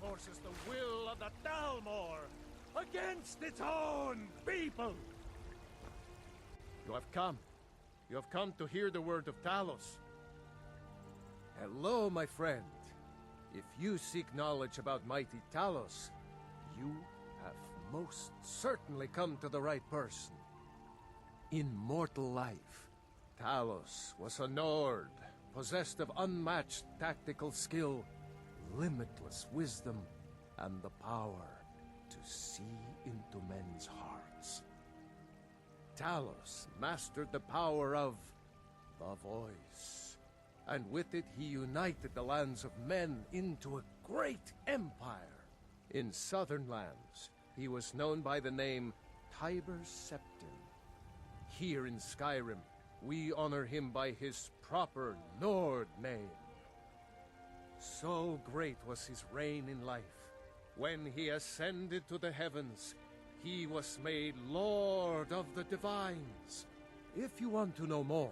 enforces the will of the Dalmor against its own people. You have come. You have come to hear the word of Talos. Hello, my friend. If you seek knowledge about mighty Talos, you have most certainly come to the right person. In mortal life, Talos was a Nord, possessed of unmatched tactical skill, limitless wisdom, and the power to see into men's hearts. Talos mastered the power of the voice, and with it he united the lands of men into a great empire. In southern lands, he was known by the name Tiber Septim. Here in Skyrim, we honor him by his proper Nord name. So great was his reign in life. When he ascended to the heavens, he was made Lord of the Divines. If you want to know more,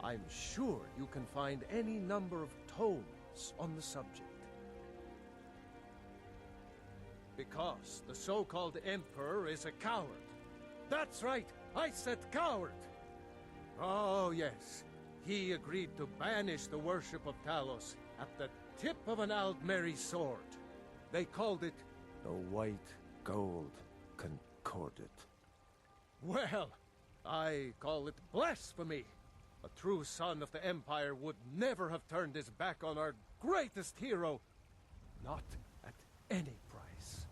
I'm sure you can find any number of tomes on the subject. Because the so-called Emperor is a coward. That's right, I said coward! Oh yes, he agreed to banish the worship of Talos at the tip of an Aldmeri sword. They called it the White Gold Concordat. Well, I call it blasphemy. A true son of the Empire would never have turned his back on our greatest hero. Not at any price.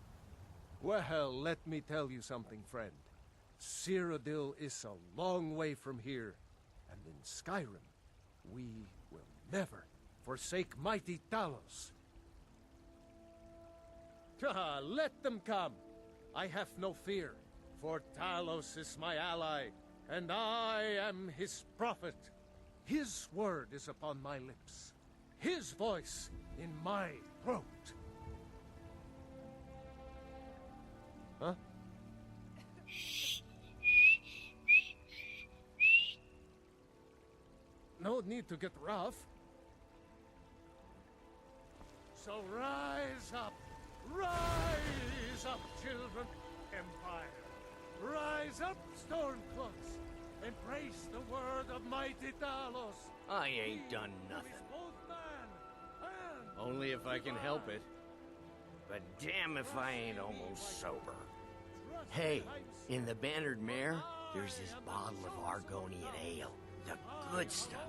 Well, let me tell you something, friend. Cyrodiil is a long way from here, and in Skyrim, we will never forsake mighty Talos. Let them come. I have no fear, for Talos is my ally, and I am his prophet. His word is upon my lips, his voice in my throat. Huh? No need to get rough. So rise up, children, Empire. Rise up, Stormcloaks. Embrace the word of mighty Talos. I ain't done nothing. Only if I can help it. But damn if I ain't almost sober. Hey, in the Bannered Mare, there's this bottle of Argonian ale. The good stuff.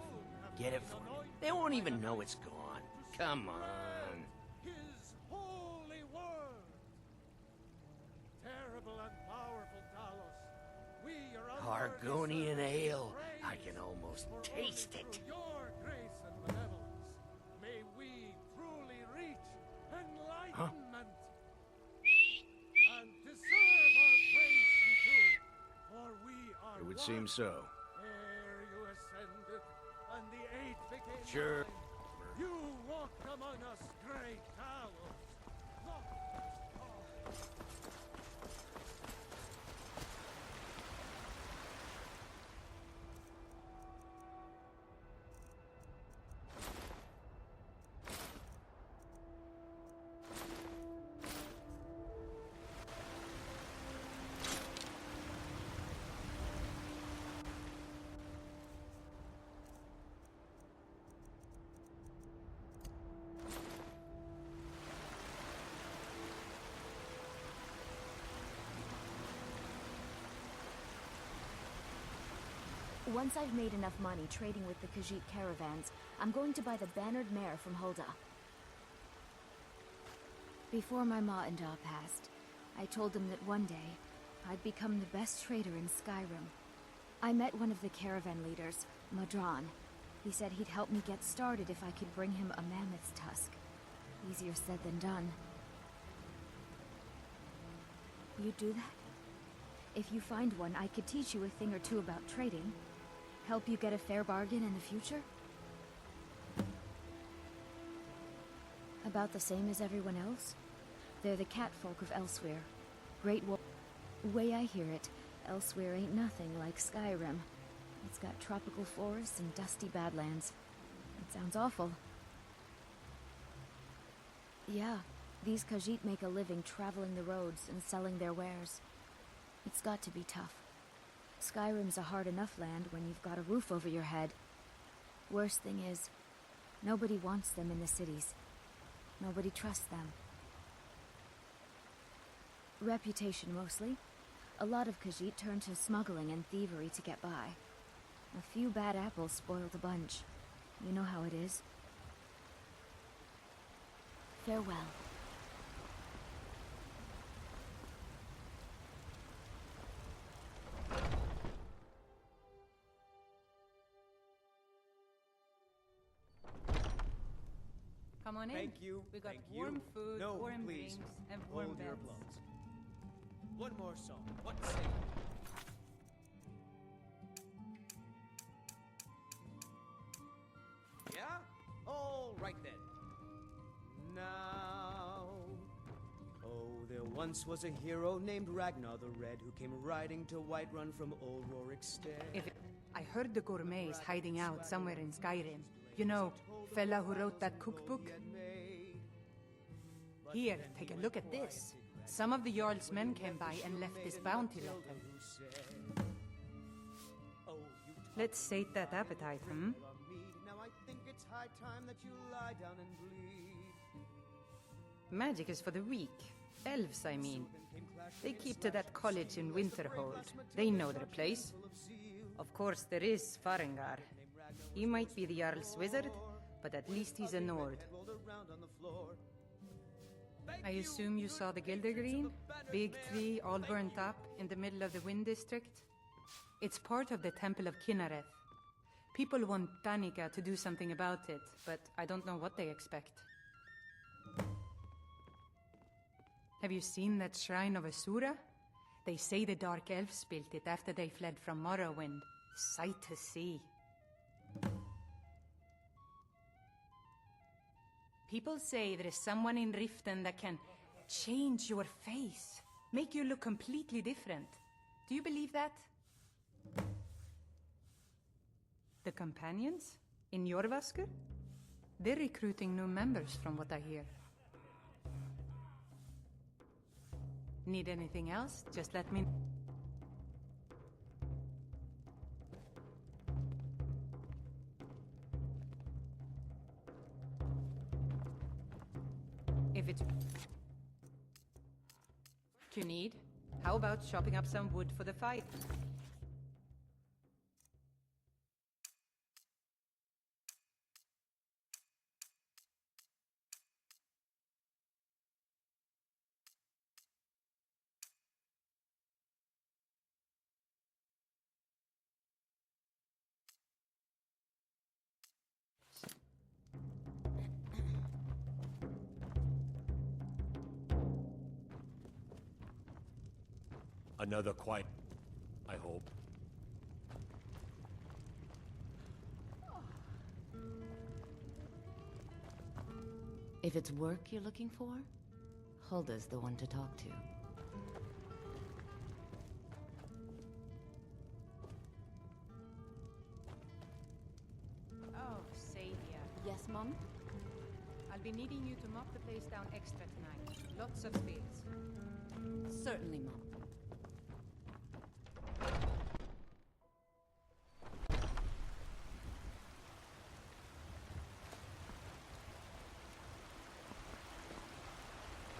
Get it for me. They won't even know it's gone. Come on. His holy word. Terrible and powerful Talos. We are Argonian ale. I can almost taste it. Through your grace and benevolence, may we truly reach enlightenment. And deserve our praise too, for we are It would seem so. Ere you ascended, and the eighth became Sure. nine, you walked among us, great Talos. Once I've made enough money trading with the Khajiit caravans, I'm going to buy the Bannered Mare from Hulda. Before my ma and Da passed, I told them that one day, I'd become the best trader in Skyrim. I met one of the caravan leaders, Madron. He said he'd help me get started if I could bring him a mammoth's tusk. Easier said than done. You'd do that? If you find one, I could teach you a thing or two about trading. Help you get a fair bargain in the future? About the same as everyone else? They're the catfolk of Elsewhere. Great Wolf. Way I hear it, Elsewhere ain't nothing like Skyrim. It's got tropical forests and dusty badlands. It sounds awful. Yeah, These Khajiit make a living traveling the roads and selling their wares. It's got to be tough. Skyrim's a hard enough land when you've got a roof over your head. Worst thing is, nobody wants them in the cities. Nobody trusts them. Reputation mostly. A lot of Khajiit turn to smuggling and thievery to get by. A few bad apples spoiled a bunch. You know how it is. Farewell. Come on in. Thank you. We got Thank warm you. food, No, warm please. drinks, and warm Hold your beds. applause. One more song. What say? Yeah? All right then. Now. Oh, there once was a hero named Ragnar the Red who came riding to Whiterun from Old Rorick Stead. I heard the gourmet is hiding out somewhere in Skyrim. You know, fella who wrote that cookbook? Here, take a look at this. Some of the Jarl's men came by and left this bounty letter. Let's sate that appetite, hmm? Now I think it's high time that you lie down and bleed. Magic is for the weak. Elves, I mean. They keep to that college in Winterhold. They know their place. Of course, there is Farengar. He might be the Jarl's wizard, but at least he's a Nord. I assume you saw the Gildergreen? Big tree, all burnt up, in the middle of the Wind District? It's part of the Temple of Kinnareth. People want Danica to do something about it, but I don't know what they expect. Have you seen that Shrine of Asura? They say the Dark Elves built it after they fled from Morrowind. Sight to see. People say there is someone in Riften that can change your face, make you look completely different. Do you believe that? The companions? In Jorvaskr? They're recruiting new members from what I hear. Need anything else? Just let me... If it's... You need? How about chopping up some wood for the fight? Another quiet, I hope. If it's work you're looking for, Hulda's the one to talk to. Oh, Sadia. Yes, Mom? I'll be needing you to mop the place down extra tonight. Lots of spills. Certainly, Mom.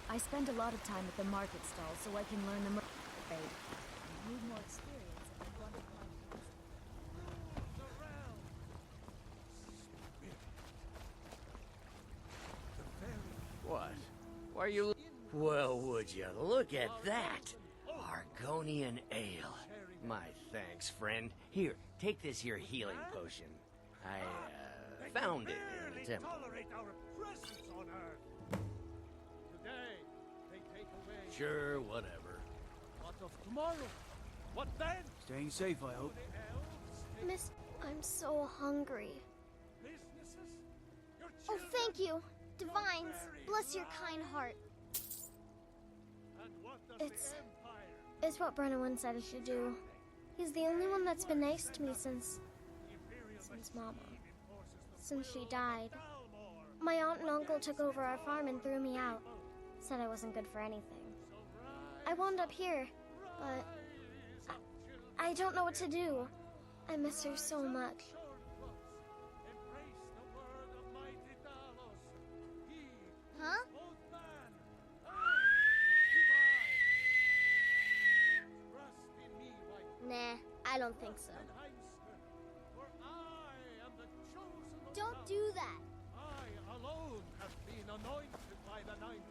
I spend a lot of time at the market stall so I can learn the trade. I need more experience if I want to climb. What? Why are you... Well, would you look at that? Argonian ale. My thanks, friend. Here, take this here healing potion. I found it in the temple. Sure, whatever. What of tomorrow? What then? Staying safe, I hope. Miss, I'm so hungry. Oh, thank you. Divines, bless your kind heart. It's what Brennan said I should do. He's the only one that's been nice to me since Mama. Since she died. My aunt and uncle took over our farm and threw me out. said I wasn't good for anything. I wound up here, but I don't know what to do. I miss her so much. Huh? Nah, I don't think so. Don't do that. I alone have been anointed by the ninth.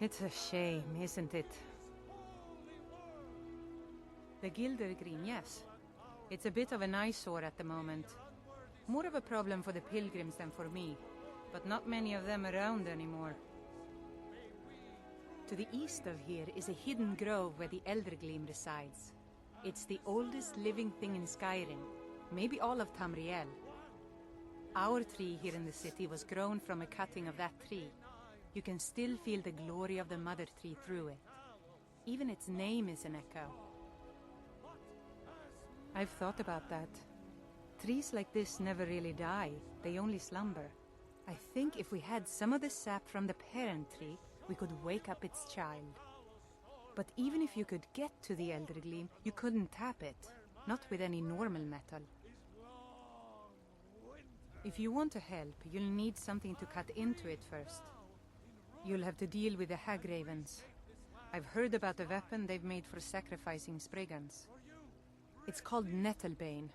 It's a shame, isn't it? The Gildergreen, yes. It's a bit of an eyesore at the moment. More of a problem for the pilgrims than for me, but not many of them around anymore. To the east of here is a hidden grove where the Eldergleam resides. It's the oldest living thing in Skyrim, maybe all of Tamriel. Our tree here in the city was grown from a cutting of that tree. You can still feel the glory of the mother tree through it. Even its name is an echo. I've thought about that. Trees like this never really die, they only slumber. I think if we had some of the sap from the parent tree, we could wake up its child. But even if you could get to the Eldergleam, you couldn't tap it, not with any normal metal. If you want to help, you'll need something to cut into it first. You'll have to deal with the Hagravens. I've heard about the weapon they've made for sacrificing Spriggans. It's called Nettlebane.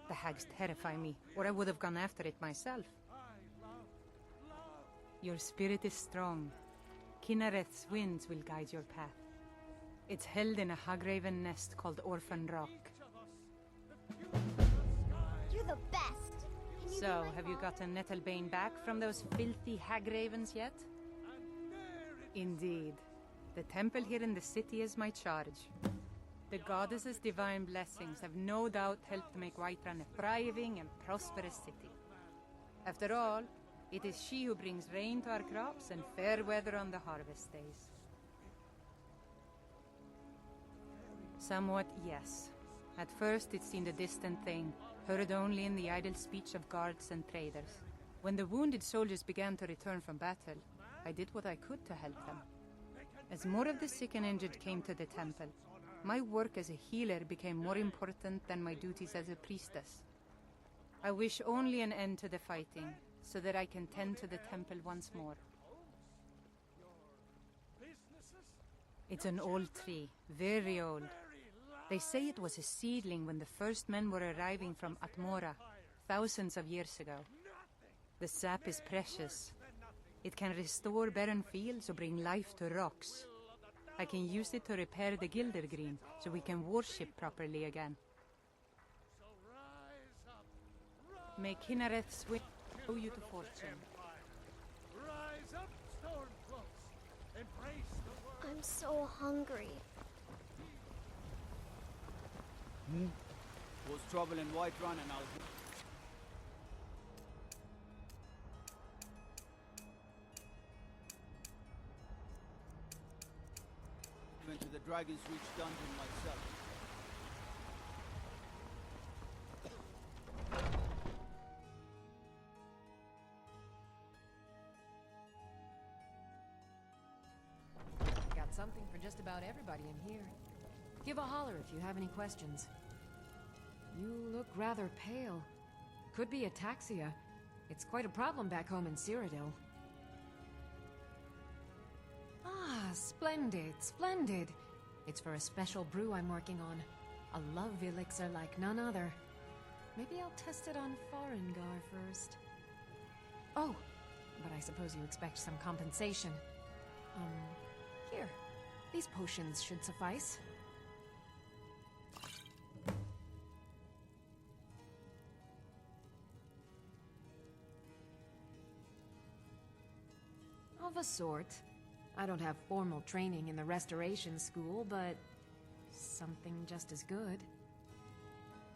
The hags terrify me, or I would have gone after it myself. Your spirit is strong. Kinnereth's winds will guide your path. It's held in a Hagraven nest called Orphan Rock. You're the best. So, have you gotten Nettlebane back from those filthy Hagravens yet? Indeed. The temple here in the city is my charge. The goddess's divine blessings have no doubt helped make Whiterun a thriving and prosperous city. After all, it is she who brings rain to our crops and fair weather on the harvest days. Somewhat, yes. At first it seemed a distant thing, heard only in the idle speech of guards and traders. When the wounded soldiers began to return from battle, I did what I could to help them. As more of the sick and injured came to the temple, my work as a healer became more important than my duties as a priestess. I wish only an end to the fighting, so that I can tend to the temple once more. It's an old tree, very old. They say it was a seedling when the first men were arriving from Atmora, thousands of years ago. The sap is precious. It can restore barren fields or bring life to rocks. I can use it to repair the Gildergreen, so we can worship properly again. May Kinnereth's wind show you to fortune. Rise up, Stormcloaks. Embrace the world. I'm so hungry. Was trouble in Whiterun and I'll... Went to the Dragon's Reach dungeon myself. Got something for just about everybody in here. Give a holler if you have any questions. You look rather pale. Could be ataxia. It's quite a problem back home in Cyrodiil. Ah, splendid, splendid. It's for a special brew I'm working on. A love elixir like none other. Maybe I'll test it on Farengar first. Oh, but I suppose you expect some compensation. Here. These potions should suffice. Of a sort. I don't have formal training in the Restoration School, but something just as good.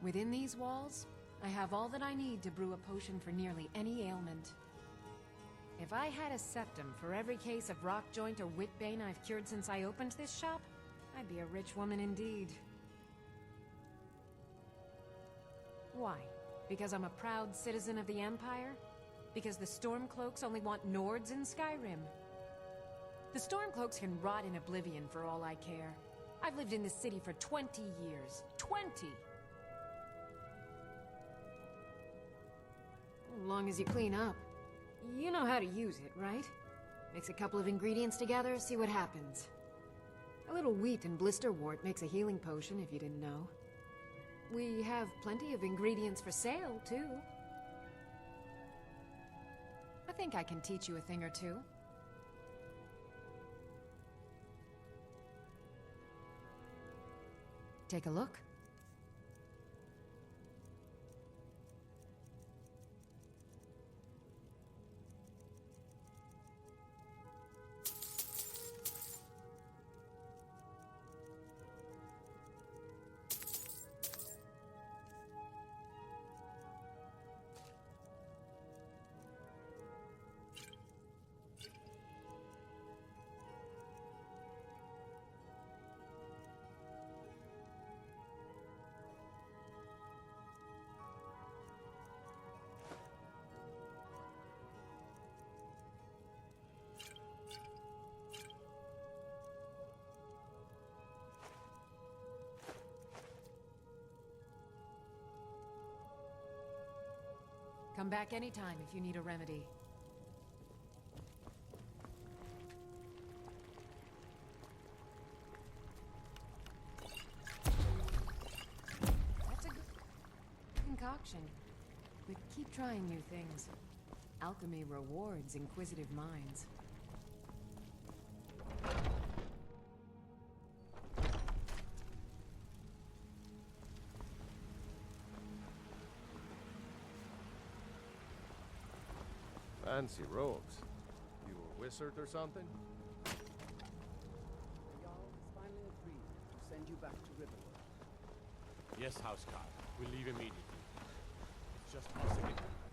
Within these walls, I have all that I need to brew a potion for nearly any ailment. If I had a septum for every case of rock joint or whitbane I've cured since I opened this shop, I'd be a rich woman indeed. Why? Because I'm a proud citizen of the Empire? Because the Stormcloaks only want Nords in Skyrim? The Stormcloaks can rot in oblivion for all I care. I've lived in this city for 20 years. 20! As long as you clean up. You know how to use it, right? Mix a couple of ingredients together, see what happens. A little wheat and blisterwort makes a healing potion, if you didn't know. We have plenty of ingredients for sale, too. I think I can teach you a thing or two. Take a look. Come back anytime if you need a remedy. That's a good concoction. But keep trying new things. Alchemy rewards inquisitive minds. Fancy robes. You a wizard or something? The Jarl has finally agreed to send you back to Riverwood. Yes, Housecarl. We'll leave immediately. It's just us again.